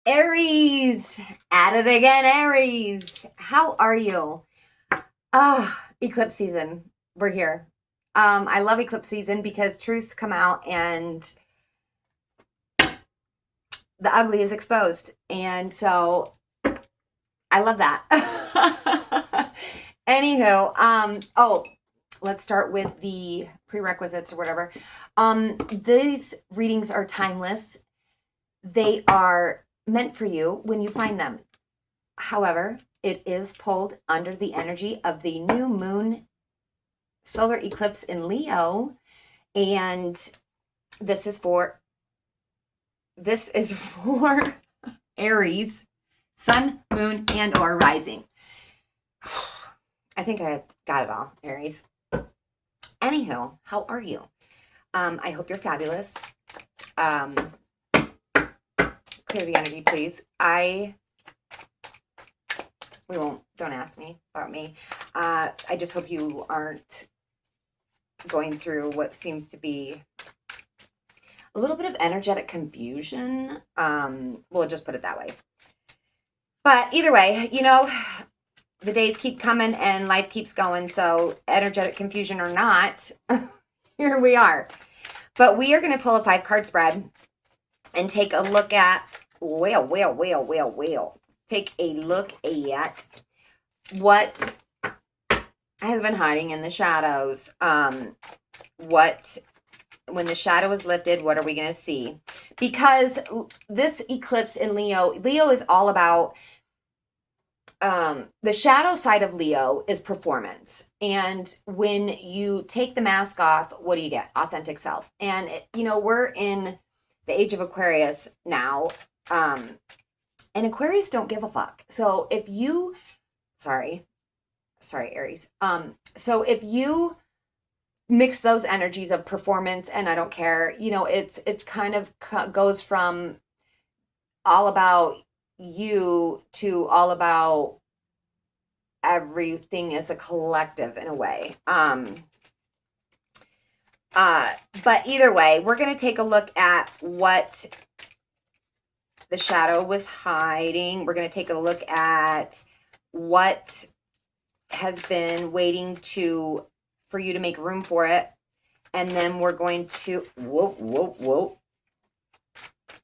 Aries, at it again, Aries. How are you? Eclipse season. We're here. I love eclipse season because truths come out and the ugly is exposed. And so I love that. Anywho, let's start with the prerequisites or whatever. These readings are timeless. They are meant for you when you find them. However, it is pulled under the energy of the new moon solar eclipse in Leo. And this is for Aries, sun, moon, and or rising. I think I got it all, Aries. Anywho, how are you? I hope you're fabulous. Clear the energy, please. Don't ask me about me. I just hope you aren't going through what seems to be a little bit of energetic confusion. We'll just put it that way. But either way, the days keep coming and life keeps going. So energetic confusion or not, here we are. But we are going to pull a 5-card spread and take a look at, take a look at what has been hiding in the shadows. When the shadow is lifted, what are we going to see? Because this eclipse in Leo is all about, the shadow side of Leo is performance. And when you take the mask off, what do you get? Authentic self. And, we're in the age of Aquarius now. And Aquarius don't give a fuck. So if you, sorry, Aries. So if you mix those energies of performance and I don't care, it's kind of goes from all about you to all about everything as a collective in a way. But either way, we're going to take a look at what the shadow was hiding. We're going to take a look at what has been waiting for you to make room for it. And then we're going to,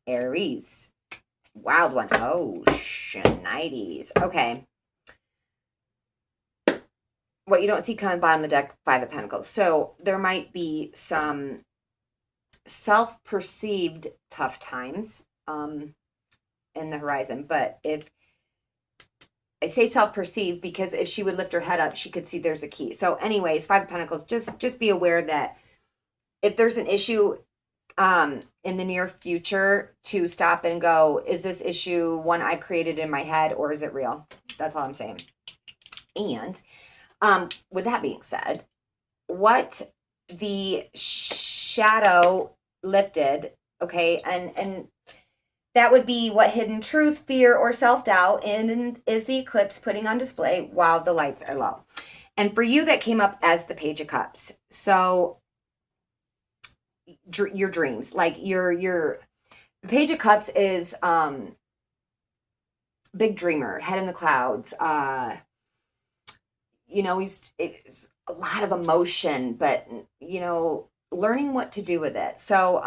Aries. Wild one. Oh, shinities. Okay. What you don't see coming bottom of the deck, 5 of Pentacles. So there might be some self-perceived tough times in the horizon. But if I say self-perceived because if she would lift her head up, she could see there's a key. So anyways, 5 of Pentacles, just be aware that if there's an issue in the near future, to stop and go, is this issue one I created in my head or is it real? That's all I'm saying. And with that being said, what the shadow lifted, okay, and that would be what hidden truth, fear, or self-doubt and is the eclipse putting on display while the lights are low. And for you, that came up as the Page of Cups. So your dreams, like the Page of Cups is big dreamer, head in the clouds. It's a lot of emotion, but learning what to do with it. So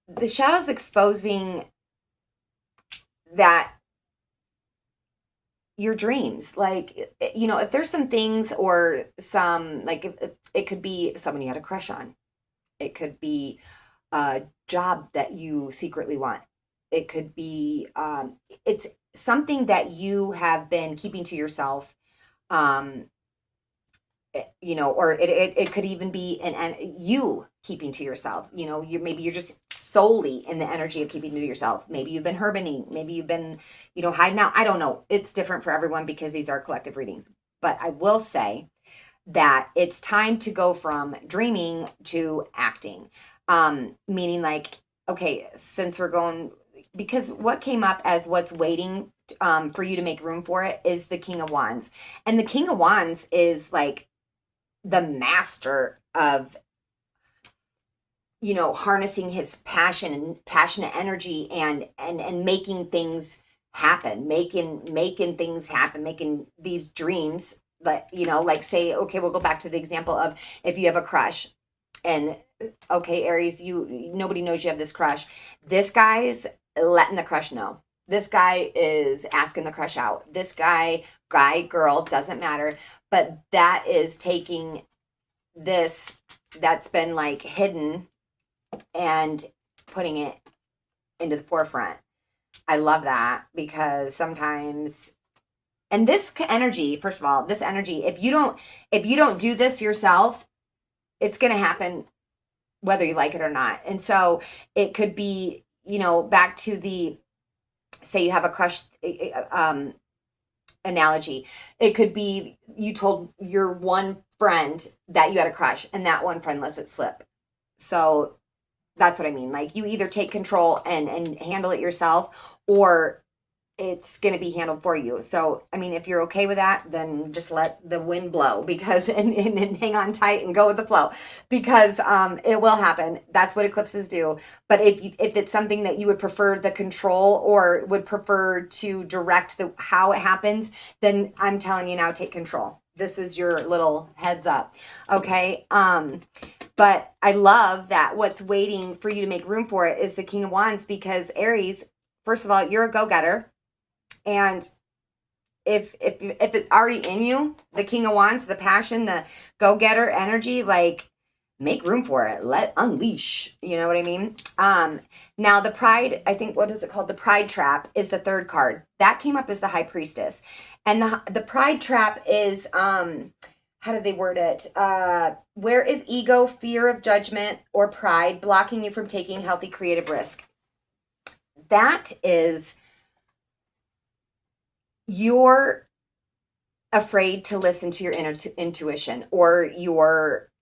the shadow's exposing that your dreams, like, if there's some things or some, like, if it could be someone you had a crush on. It could be a job that you secretly want. It could be, it's something that you have been keeping to yourself, or it could even be you keeping to yourself. Maybe you're just solely in the energy of keeping to yourself. Maybe you've been hermiting. Maybe you've been, hiding out. I don't know. It's different for everyone because these are collective readings. But I will say that it's time to go from dreaming to acting. Meaning like, okay, since we're going, because what came up as what's waiting for you to make room for it is the King of Wands. And the King of Wands is like the master of harnessing his passion and passionate energy and making things happen, making things happen, making these dreams. But, like say, okay, we'll go back to the example of if you have a crush and okay, Aries, nobody knows you have this crush. This guy's letting the crush know. This guy is asking the crush out. This guy, girl, doesn't matter. But that is taking this that's been like hidden and putting it into the forefront. I love that because sometimes, and this energy, first of all, this energy, if you don't do this yourself, it's going to happen whether you like it or not. And so it could be, back to the, say you have a crush analogy. It could be you told your one friend that you had a crush and that one friend lets it slip. So that's what I mean. Like you either take control and handle it yourself, or it's going to be handled for you. So, I mean, if you're okay with that, then just let the wind blow because, and hang on tight and go with the flow because it will happen. That's what eclipses do. But if it's something that you would prefer the control or would prefer to direct how it happens, then I'm telling you now, take control. This is your little heads up. Okay. But I love that what's waiting for you to make room for it is the King of Wands because Aries, first of all, you're a go-getter. And if it's already in you, the King of Wands, the passion, the go-getter energy, like make room for it. Unleash. You know what I mean? Now the pride, I think, what is it called? The pride trap is the third card. That came up as the High Priestess. And the pride trap is, how do they word it? Where is ego, fear of judgment, or pride blocking you from taking healthy creative risk? That is, you're afraid to listen to your intuition, or you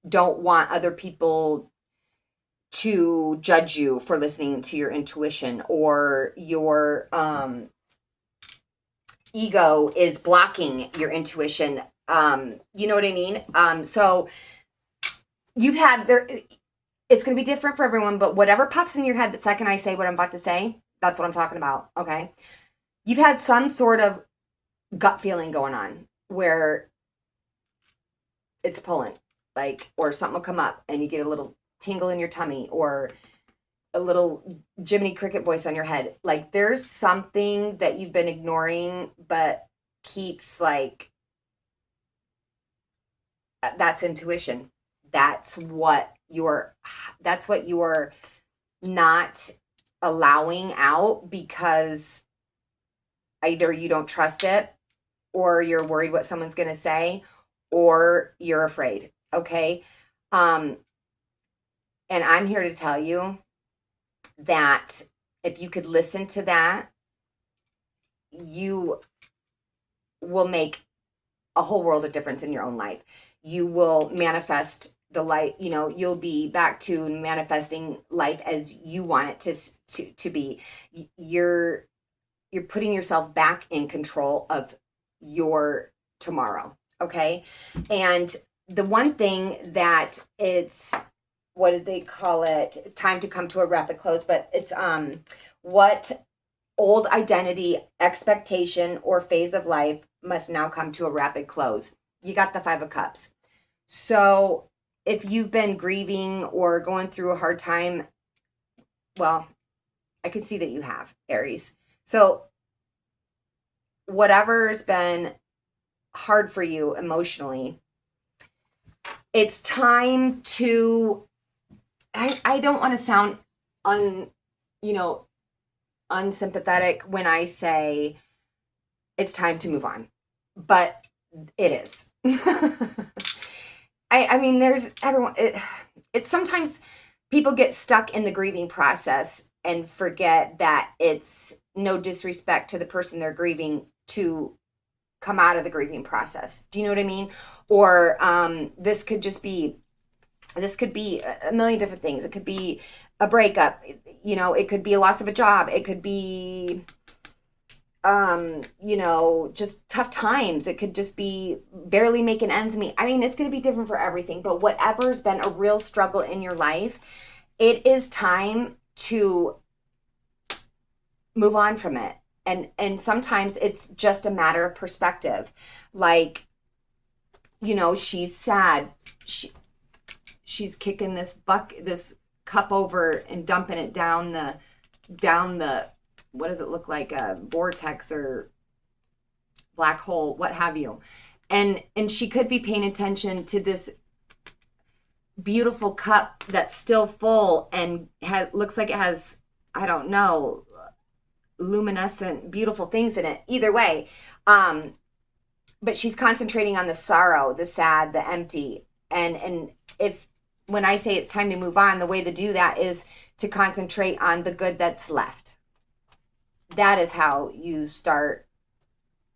don't want other people to judge you for listening to your intuition, or your ego is blocking your intuition. You know what I mean? So you've had there, it's going to be different for everyone, but whatever pops in your head the second I say what I'm about to say, that's what I'm talking about. Okay. You've had some sort of gut feeling going on where it's pulling, like, or something will come up and you get a little tingle in your tummy or a little Jiminy Cricket voice on your head. Like there's something that you've been ignoring, but keeps like, that's intuition. That's what you're not allowing out because either you don't trust it, or you're worried what someone's going to say, or you're afraid. Okay. And I'm here to tell you that if you could listen to that, you will make a whole world of difference in your own life. You will manifest the light, you'll be back to manifesting life as you want it to be. You're putting yourself back in control of your tomorrow. Okay. And the one thing that it's, what did they call it? It's time to come to a rapid close, but it's, what old identity, expectation, or phase of life must now come to a rapid close. You got the 5 of Cups. So if you've been grieving or going through a hard time, well, I can see that you have, Aries. So whatever's been hard for you emotionally, it's time to, I don't want to sound unsympathetic when I say it's time to move on, but it is. I mean, there's everyone, it's sometimes people get stuck in the grieving process and forget that it's no disrespect to the person they're grieving to come out of the grieving process. Do you know what I mean? Or this could be a million different things. It could be a breakup, it could be a loss of a job. It could be, just tough times. It could just be barely making ends meet. I mean, it's going to be different for everything, but whatever's been a real struggle in your life, it is time to move on from it. And sometimes it's just a matter of perspective. Like, she's sad. She's kicking this cup over and dumping it down the what does it look like, a vortex or black hole, what have you. And she could be paying attention to this beautiful cup that's still full and looks like it has, I don't know, luminescent beautiful things in it. Either way, but she's concentrating on the sorrow, the sad, the empty. And if when I say it's time to move on, the way to do that is to concentrate on the good that's left. That is how you start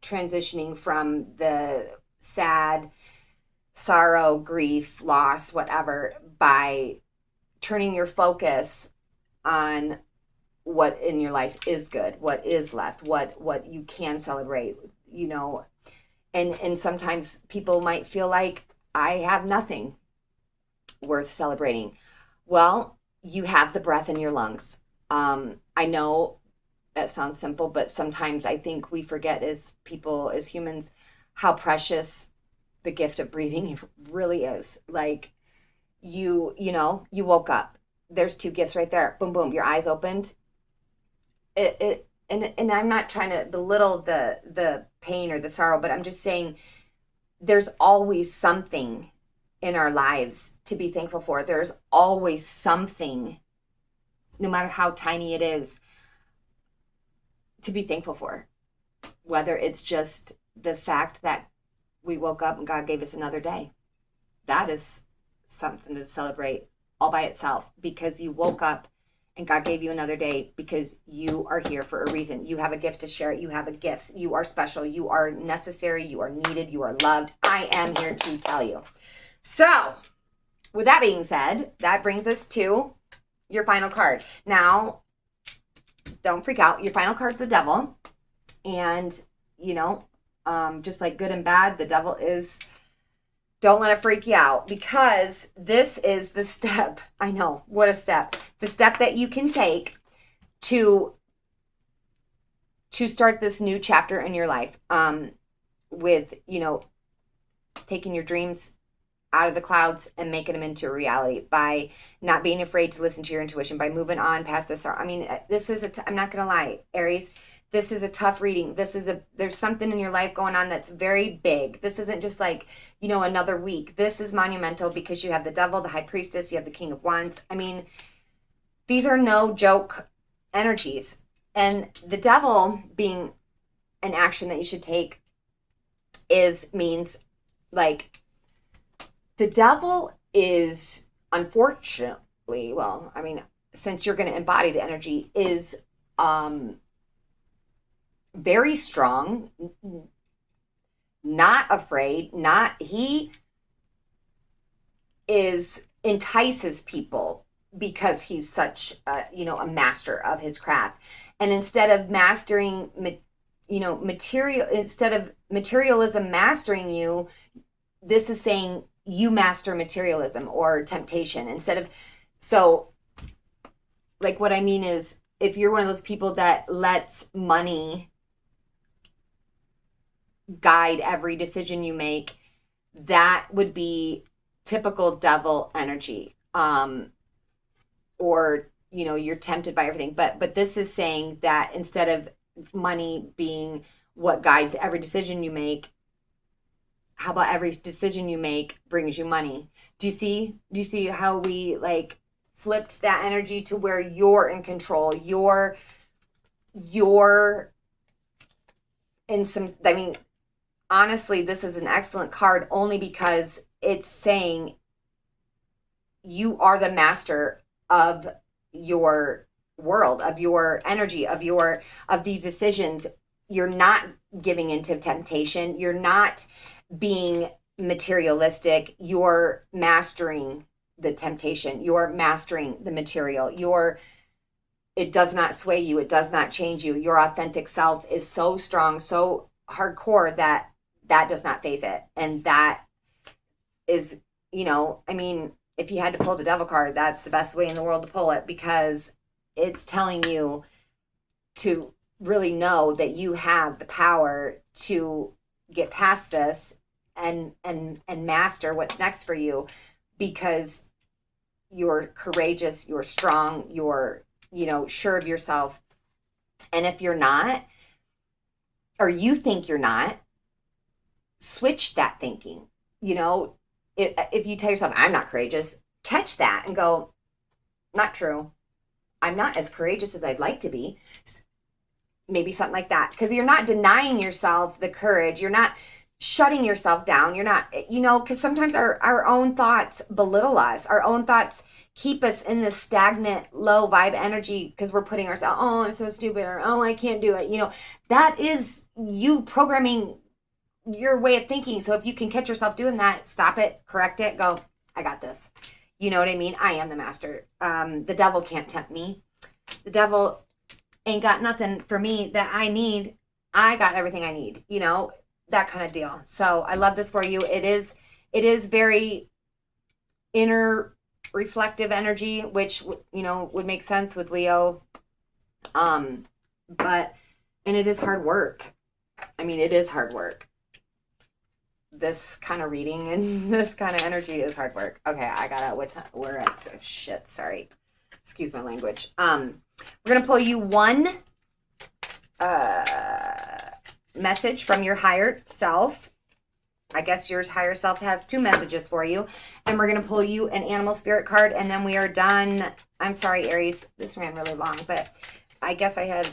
transitioning from the sad, sorrow, grief, loss, whatever, by turning your focus on what in your life is good, what is left, what you can celebrate, and sometimes people might feel like, I have nothing worth celebrating. Well, you have the breath in your lungs. I know that sounds simple, but sometimes I think we forget as people, as humans, how precious the gift of breathing really is. Like, you woke up. There's two gifts right there. Boom, boom. Your eyes opened. And I'm not trying to belittle the pain or the sorrow, but I'm just saying there's always something in our lives to be thankful for. There's always something, no matter how tiny it is, to be thankful for. Whether it's just the fact that we woke up and God gave us another day. That is something to celebrate all by itself, because you woke up and God gave you another day, because you are here for a reason. You have a gift to share. You have a gift. You are special. You are necessary. You are needed. You are loved. I am here to tell you. So, with that being said, that brings us to your final card. Now, don't freak out. Your final card's the devil. And, just like good and bad, the devil is, don't let it freak you out, because this is the step. I know, what a step. The step that you can take to start this new chapter in your life, with, taking your dreams out of the clouds and making them into a reality, by not being afraid to listen to your intuition, by moving on past this. I mean, this is I'm not going to lie, Aries, this is a tough reading. There's something in your life going on that's very big. This isn't just like, another week. This is monumental, because you have the devil, the high priestess, you have the king of wands. I mean, these are no joke energies. And the devil being an action that you should take means like, the devil is, unfortunately, well, I mean, since you're going to embody the energy, is very strong, not afraid, he entices people, because he's such a master of his craft. And instead of mastering instead of materialism mastering you, this is saying you master materialism or temptation. So like, what I mean is, if you're one of those people that lets money guide every decision you make, that would be typical devil energy. Or, you're tempted by everything. But this is saying that instead of money being what guides every decision you make, how about every decision you make brings you money? Do you see how we like flipped that energy to where you're in control? You're in some, I mean, honestly, this is an excellent card only because it's saying you are the master of your world, of your energy, of these decisions. You're not giving into temptation. You're not being materialistic. You're mastering the temptation. You're mastering the material. It does not sway you. It does not change you. Your authentic self is so strong, so hardcore that does not faze it. And that is, I mean, if you had to pull the devil card, that's the best way in the world to pull it, because it's telling you to really know that you have the power to get past this and master what's next for you, because you're courageous, you're strong, you're, sure of yourself. And if you're not, or you think you're not, switch that thinking. If you tell yourself, I'm not courageous, catch that and go, not true. I'm not as courageous as I'd like to be. Maybe something like that. Because you're not denying yourself the courage. You're not shutting yourself down. You're not, because sometimes our own thoughts belittle us. Our own thoughts keep us in this stagnant, low vibe energy, because we're putting ourselves, oh, I'm so stupid, or oh, I can't do it. That is you programming your way of thinking. So if you can catch yourself doing that, stop it, correct it, go, I got this. You know what I mean? I am the master. The devil can't tempt me. The devil ain't got nothing for me that I need. I got everything I need, that kind of deal. So I love this for you. It is very inner reflective energy, which, would make sense with Leo. And it is hard work. I mean, it is hard work. This kind of reading and this kind of energy is hard work. Okay, I gotta, we're at, shit, sorry. Excuse my language. We're going to pull you one message from your higher self. I guess your higher self has 2 messages for you. And we're going to pull you an animal spirit card, and then we are done. I'm sorry, Aries. This ran really long, but I guess I had a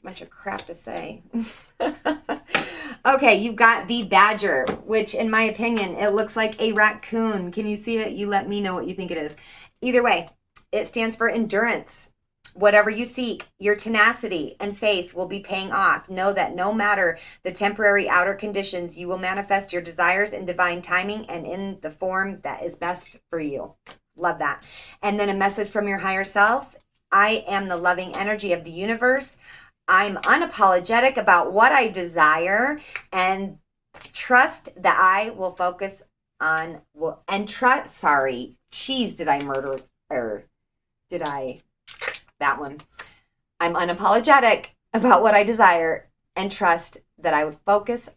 bunch of crap to say. Okay, you've got the badger, which in my opinion, it looks like a raccoon. Can you see it? You let me know what you think it is. Either way, it stands for endurance. Whatever you seek, your tenacity and faith will be paying off. Know that no matter the temporary outer conditions, you will manifest your desires in divine timing and in the form that is best for you. Love that. And then a message from your higher self. I am the loving energy of the universe. I'm unapologetic about what I desire, and trust that I will focus on, that one. I'm unapologetic about what I desire and trust that I would focus.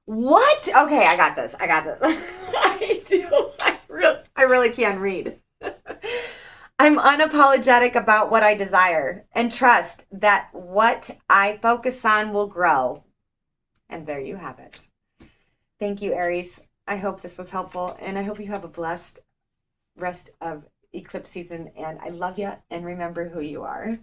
What? Okay, I got this. I do. I really can read. I'm unapologetic about what I desire and trust that what I focus on will grow. And there you have it. Thank you, Aries. I hope this was helpful, and I hope you have a blessed rest of eclipse season, and I love you, and remember who you are.